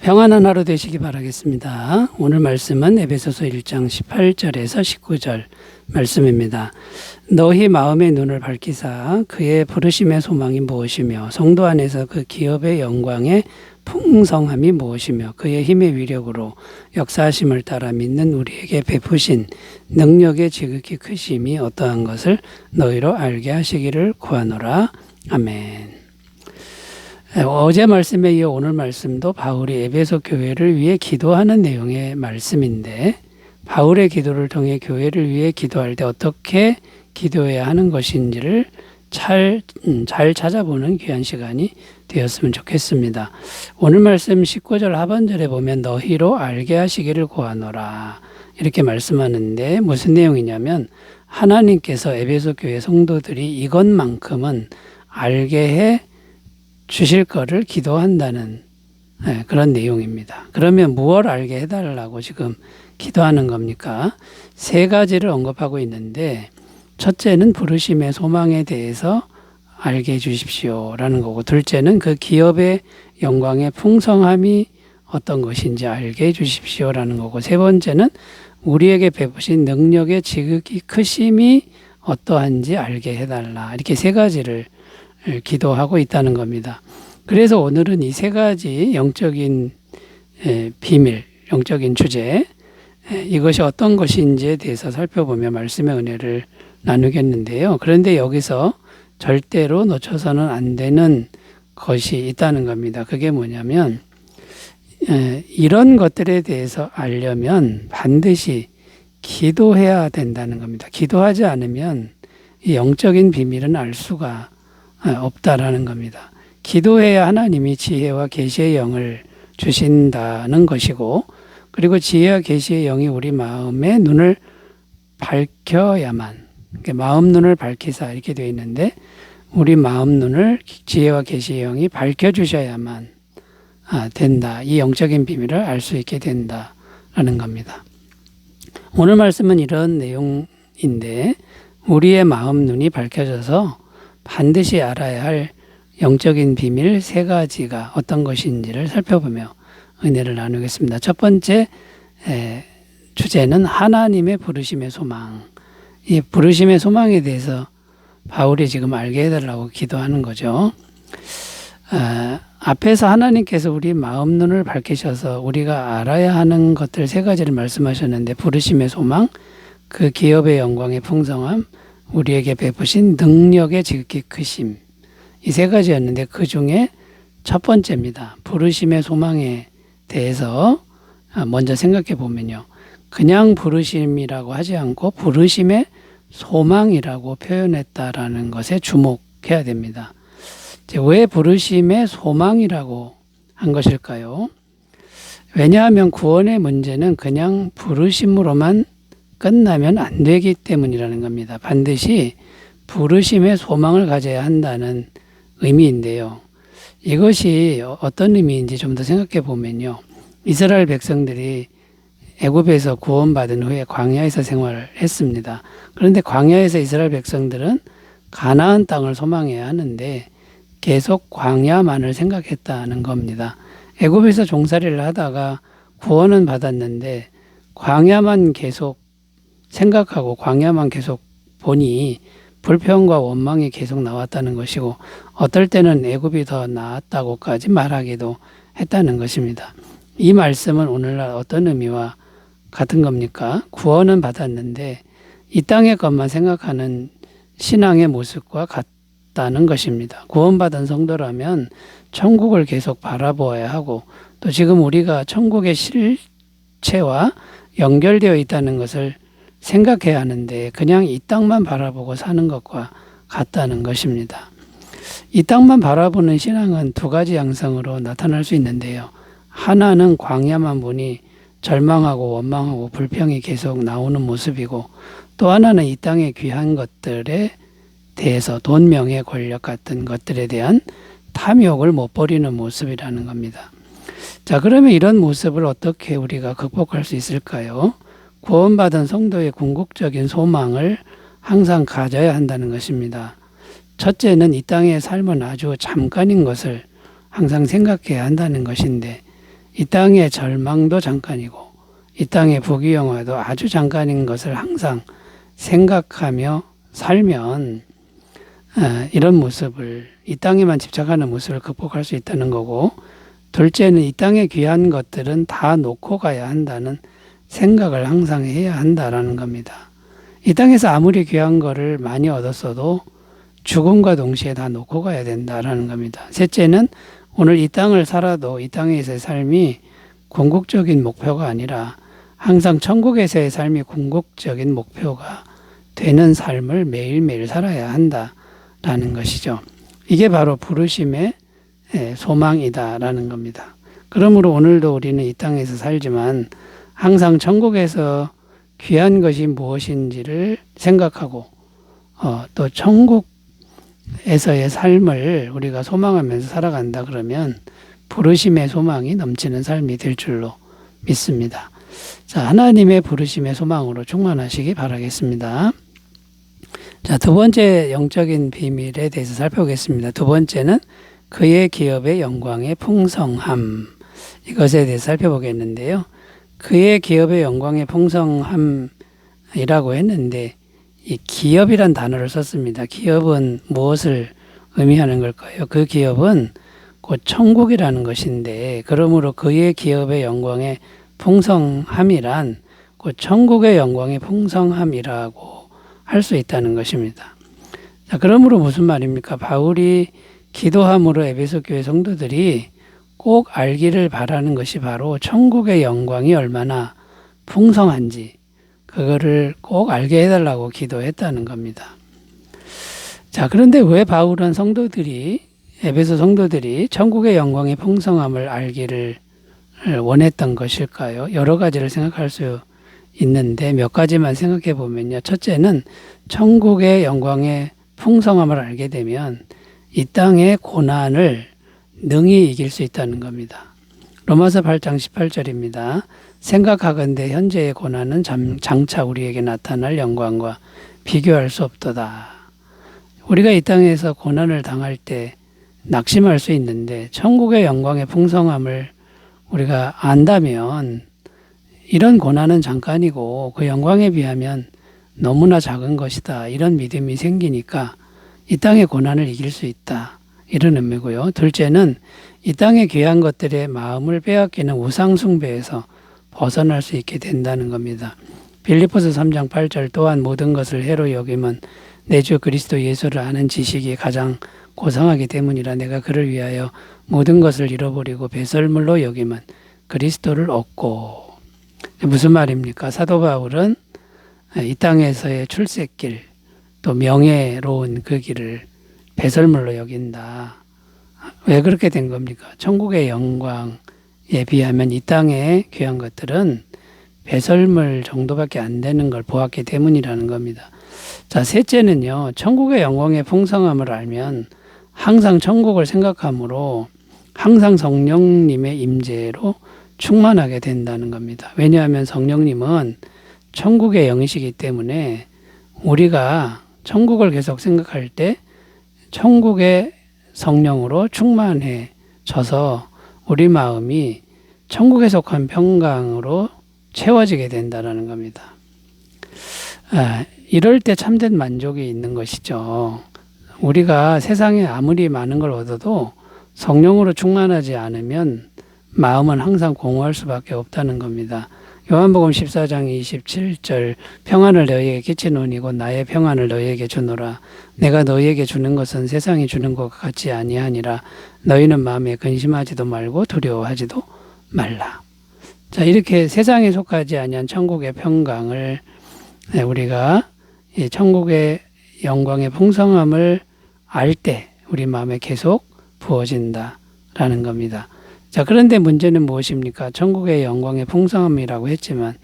평안한 하루 되시기 바라겠습니다. 오늘 말씀은 에베소서 1장 18절에서 19절 말씀입니다. 너희 마음의 눈을 밝히사 그의 부르심의 소망이 무엇이며 성도 안에서 그 기업의 영광의 풍성함이 무엇이며 그의 힘의 위력으로 역사하심을 따라 믿는 우리에게 베푸신 능력의 지극히 크심이 어떠한 것을 너희로 알게 하시기를 구하노라. 아멘. 어제 말씀에 이어 오늘 말씀도 바울이 에베소 교회를 위해 기도하는 내용의 말씀인데, 바울의 기도를 통해 교회를 위해 기도할 때 어떻게 기도해야 하는 것인지를 잘 찾아보는 귀한 시간이 되었으면 좋겠습니다. 오늘 말씀 19절 하반절에 보면 너희로 알게 하시기를 구하노라 이렇게 말씀하는데, 무슨 내용이냐면 하나님께서 에베소 교회 성도들이 이것만큼은 알게 해 주실 거를 기도한다는 그런 내용입니다. 그러면 무엇을 알게 해달라고 지금 기도하는 겁니까? 세 가지를 언급하고 있는데, 첫째는 부르심의 소망에 대해서 알게 해주십시오라는 거고, 둘째는 그 기업의 영광의 풍성함이 어떤 것인지 알게 해주십시오라는 거고, 세 번째는 우리에게 베푸신 능력의 지극히 크심이 어떠한지 알게 해달라, 이렇게 세 가지를 기도하고 있다는 겁니다. 그래서 오늘은 이 세 가지 영적인 비밀, 영적인 주제, 이것이 어떤 것인지에 대해서 살펴보며 말씀의 은혜를 나누겠는데요. 그런데 여기서 절대로 놓쳐서는 안 되는 것이 있다는 겁니다. 그게 뭐냐면 이런 것들에 대해서 알려면 반드시 기도해야 된다는 겁니다. 기도하지 않으면 이 영적인 비밀은 알 수가 없다라는 겁니다. 기도해야 하나님이 지혜와 계시의 영을 주신다는 것이고, 그리고 지혜와 계시의 영이 우리 마음의 눈을 밝혀야만, 마음 눈을 밝히사 이렇게 되어 있는데, 우리 마음 눈을 지혜와 계시의 영이 밝혀주셔야만 된다. 이 영적인 비밀을 알 수 있게 된다라는 겁니다. 오늘 말씀은 이런 내용인데, 우리의 마음 눈이 밝혀져서 반드시 알아야 할 영적인 비밀 세 가지가 어떤 것인지를 살펴보며 은혜를 나누겠습니다. 첫 번째 주제는 하나님의 부르심의 소망. 이 부르심의 소망에 대해서 바울이 지금 알게 해달라고 기도하는 거죠. 앞에서 하나님께서 우리 마음 눈을 밝히셔서 우리가 알아야 하는 것들 세 가지를 말씀하셨는데, 부르심의 소망, 그 기업의 영광의 풍성함, 우리에게 베푸신 능력의 지극히 크심, 이 세 가지였는데 그 중에 첫 번째입니다. 부르심의 소망에 대해서 먼저 생각해 보면요, 그냥 부르심이라고 하지 않고 부르심의 소망이라고 표현했다라는 것에 주목해야 됩니다. 왜 부르심의 소망이라고 한 것일까요? 왜냐하면 구원의 문제는 그냥 부르심으로만 끝나면 안 되기 때문이라는 겁니다. 반드시 부르심의 소망을 가져야 한다는 의미인데요. 이것이 어떤 의미인지 좀 더 생각해 보면요, 이스라엘 백성들이 애굽에서 구원받은 후에 광야에서 생활을 했습니다. 그런데 광야에서 이스라엘 백성들은 가나안 땅을 소망해야 하는데 계속 광야만을 생각했다는 겁니다. 애굽에서 종살이를 하다가 구원은 받았는데 광야만 계속 생각하고 광야만 계속 보니 불평과 원망이 계속 나왔다는 것이고, 어떨 때는 애굽이 더 나았다고까지 말하기도 했다는 것입니다. 이 말씀은 오늘날 어떤 의미와 같은 겁니까? 구원은 받았는데 이 땅의 것만 생각하는 신앙의 모습과 같다는 것입니다. 구원받은 성도라면 천국을 계속 바라보아야 하고, 또 지금 우리가 천국의 실체와 연결되어 있다는 것을 생각해야 하는데 그냥 이 땅만 바라보고 사는 것과 같다는 것입니다. 이 땅만 바라보는 신앙은 두 가지 양상으로 나타날 수 있는데요. 하나는 광야만 보니 절망하고 원망하고 불평이 계속 나오는 모습이고, 또 하나는 이 땅의 귀한 것들에 대해서 돈, 명예, 권력 같은 것들에 대한 탐욕을 못 버리는 모습이라는 겁니다. 자, 그러면 이런 모습을 어떻게 우리가 극복할 수 있을까요? 구원받은 성도의 궁극적인 소망을 항상 가져야 한다는 것입니다. 첫째는 이 땅의 삶은 아주 잠깐인 것을 항상 생각해야 한다는 것인데, 이 땅의 절망도 잠깐이고 이 땅의 부귀영화도 아주 잠깐인 것을 항상 생각하며 살면 이런 모습을, 이 땅에만 집착하는 모습을 극복할 수 있다는 거고, 둘째는 이 땅의 귀한 것들은 다 놓고 가야 한다는 생각을 항상 해야 한다라는 겁니다. 이 땅에서 아무리 귀한 거를 많이 얻었어도 죽음과 동시에 다 놓고 가야 된다라는 겁니다. 셋째는 오늘 이 땅을 살아도 이 땅에서의 삶이 궁극적인 목표가 아니라 항상 천국에서의 삶이 궁극적인 목표가 되는 삶을 매일매일 살아야 한다라는 것이죠. 이게 바로 부르심의 소망이다라는 겁니다. 그러므로 오늘도 우리는 이 땅에서 살지만 항상 천국에서 귀한 것이 무엇인지를 생각하고 또 천국에서의 삶을 우리가 소망하면서 살아간다 그러면 부르심의 소망이 넘치는 삶이 될 줄로 믿습니다. 자, 하나님의 부르심의 소망으로 충만하시기 바라겠습니다. 자, 두 번째 영적인 비밀에 대해서 살펴보겠습니다. 두 번째는 그의 기업의 영광의 풍성함, 이것에 대해서 살펴보겠는데요. 그의 기업의 영광의 풍성함이라고 했는데 이 기업이란 단어를 썼습니다. 기업은 무엇을 의미하는 걸까요? 그 기업은 곧 천국이라는 것인데, 그러므로 그의 기업의 영광의 풍성함이란 곧 천국의 영광의 풍성함이라고 할 수 있다는 것입니다. 자, 그러므로 무슨 말입니까? 바울이 기도함으로 에베소 교회 성도들이 꼭 알기를 바라는 것이 바로 천국의 영광이 얼마나 풍성한지 그거를 꼭 알게 해달라고 기도했다는 겁니다. 자, 그런데 왜 바울은 에베소 성도들이 천국의 영광의 풍성함을 알기를 원했던 것일까요? 여러 가지를 생각할 수 있는데 몇 가지만 생각해 보면요. 첫째는 천국의 영광의 풍성함을 알게 되면 이 땅의 고난을 능히 이길 수 있다는 겁니다. 로마서 8장 18절입니다. 생각하건대 현재의 고난은 장차 우리에게 나타날 영광과 비교할 수 없도다. 우리가 이 땅에서 고난을 당할 때 낙심할 수 있는데 천국의 영광의 풍성함을 우리가 안다면 이런 고난은 잠깐이고 그 영광에 비하면 너무나 작은 것이다. 이런 믿음이 생기니까 이 땅의 고난을 이길 수 있다. 이런 의미고요. 둘째는 이 땅의 귀한 것들의 마음을 빼앗기는 우상 숭배에서 벗어날 수 있게 된다는 겁니다. 빌립보서 3장 8절 또한 모든 것을 해로 여김은 내 주 그리스도 예수를 아는 지식이 가장 고상하기 때문이라 내가 그를 위하여 모든 것을 잃어버리고 배설물로 여김은 그리스도를 얻고. 무슨 말입니까? 사도 바울은 이 땅에서의 출세길 또 명예로운 그 길을 배설물로 여긴다. 왜 그렇게 된 겁니까? 천국의 영광에 비하면 이 땅의 귀한 것들은 배설물 정도밖에 안 되는 걸 보았기 때문이라는 겁니다. 자, 셋째는요. 천국의 영광의 풍성함을 알면 항상 천국을 생각하므로 항상 성령님의 임재로 충만하게 된다는 겁니다. 왜냐하면 성령님은 천국의 영이시기 때문에 우리가 천국을 계속 생각할 때 천국의 성령으로 충만해져서 우리 마음이 천국에 속한 평강으로 채워지게 된다는 겁니다. 이럴 때 참된 만족이 있는 것이죠. 우리가 세상에 아무리 많은 걸 얻어도 성령으로 충만하지 않으면 마음은 항상 공허할 수밖에 없다는 겁니다. 요한복음 14장 27절 평안을 너희에게 끼치노니 곧 나의 평안을 너희에게 주노라. 내가 너희에게 주는 것은 세상이 주는 것과 같지 아니하니라. 너희는 마음에 근심하지도 말고 두려워하지도 말라. 자, 이렇게 세상에 속하지 아니한 천국의 평강을 우리가 이 천국의 영광의 풍성함을 알 때 우리 마음에 계속 부어진다라는 겁니다. 자, 그런데 문제는 무엇입니까? 천국의 영광의 풍성함이라고 했지만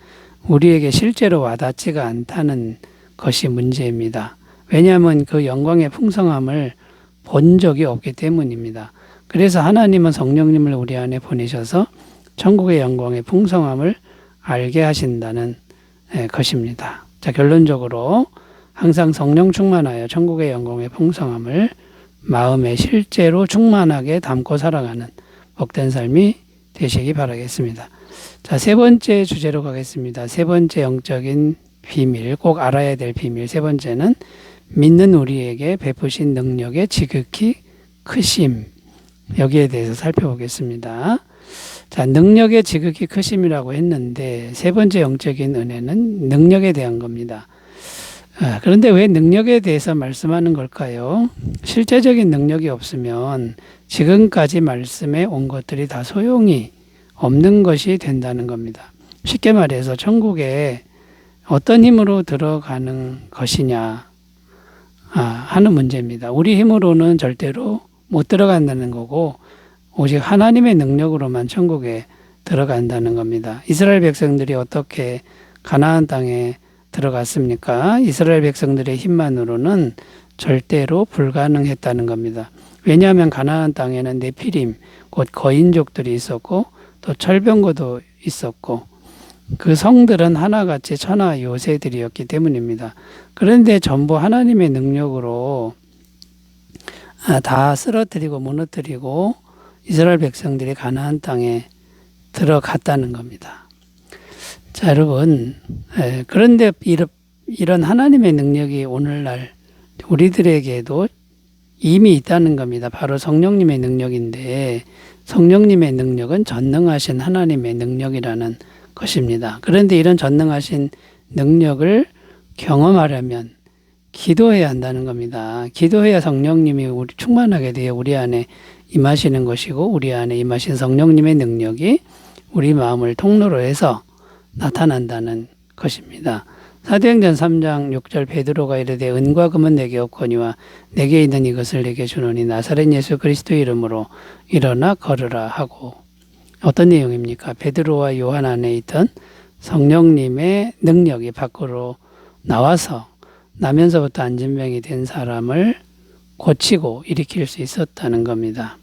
우리에게 실제로 와닿지가 않다는 것이 문제입니다. 왜냐하면 그 영광의 풍성함을 본 적이 없기 때문입니다. 그래서 하나님은 성령님을 우리 안에 보내셔서 천국의 영광의 풍성함을 알게 하신다는 것입니다. 자, 결론적으로 항상 성령 충만하여 천국의 영광의 풍성함을 마음에 실제로 충만하게 담고 살아가는 복된 삶이 되시기 바라겠습니다. 자, 세 번째 주제로 가겠습니다. 세 번째 영적인 비밀, 꼭 알아야 될 비밀. 세 번째는 믿는 우리에게 베푸신 능력의 지극히 크심. 여기에 대해서 살펴보겠습니다. 자, 능력의 지극히 크심이라고 했는데 세 번째 영적인 은혜는 능력에 대한 겁니다. 그런데 왜 능력에 대해서 말씀하는 걸까요? 실제적인 능력이 없으면 지금까지 말씀해 온 것들이 다 소용이 없는 것이 된다는 겁니다. 쉽게 말해서 천국에 어떤 힘으로 들어가는 것이냐 하는 문제입니다. 우리 힘으로는 절대로 못 들어간다는 거고 오직 하나님의 능력으로만 천국에 들어간다는 겁니다. 이스라엘 백성들이 어떻게 가나안 땅에 들어갔습니까? 이스라엘 백성들의 힘만으로는 절대로 불가능했다는 겁니다. 왜냐하면 가나안 땅에는 네피림, 곧 거인족들이 있었고 또 철병거도 있었고 그 성들은 하나같이 천하 요새들이었기 때문입니다. 그런데 전부 하나님의 능력으로 다 쓰러뜨리고 무너뜨리고 이스라엘 백성들이 가나안 땅에 들어갔다는 겁니다. 자, 여러분, 그런데 이런 하나님의 능력이 오늘날 우리들에게도 이미 있다는 겁니다. 바로 성령님의 능력인데 성령님의 능력은 전능하신 하나님의 능력이라는 것입니다. 그런데 이런 전능하신 능력을 경험하려면 기도해야 한다는 겁니다. 기도해야 성령님이 우리 충만하게 되어 우리 안에 임하시는 것이고 우리 안에 임하신 성령님의 능력이 우리 마음을 통로로 해서 나타난다는 것입니다. 사도행전 3장 6절 베드로가 이르되 은과 금은 내게 없거니와 내게 있는 이것을 내게 주노니 나사렛 예수 그리스도의 이름으로 일어나 걸으라 하고 어떤 내용입니까? 베드로와 요한 안에 있던 성령님의 능력이 밖으로 나와서 나면서부터 안진병이 된 사람을 고치고 일으킬 수 있었다는 겁니다.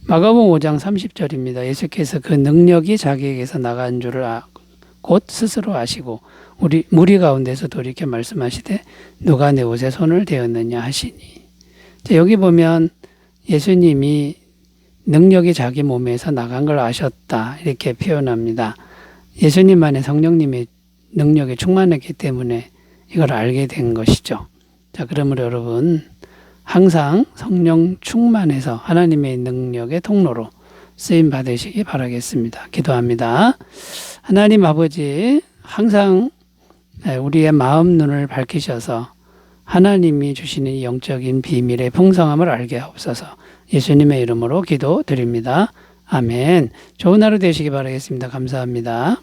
마가복음 5장 30절입니다. 예수께서 그 능력이 자기에게서 나간 줄을 곧 스스로 아시고 우리 무리 가운데서도 이렇게 말씀하시되 누가 내 옷에 손을 대었느냐 하시니. 자, 여기 보면 예수님이 능력이 자기 몸에서 나간 걸 아셨다 이렇게 표현합니다. 예수님 안에 성령님의 능력이 충만했기 때문에 이걸 알게 된 것이죠. 자, 그러므로 여러분 항상 성령 충만해서 하나님의 능력의 통로로 쓰임 받으시기 바라겠습니다. 기도합니다. 하나님 아버지, 항상 우리의 마음 눈을 밝히셔서 하나님이 주시는 이 영적인 비밀의 풍성함을 알게 하옵소서. 예수님의 이름으로 기도드립니다. 아멘. 좋은 하루 되시기 바라겠습니다. 감사합니다.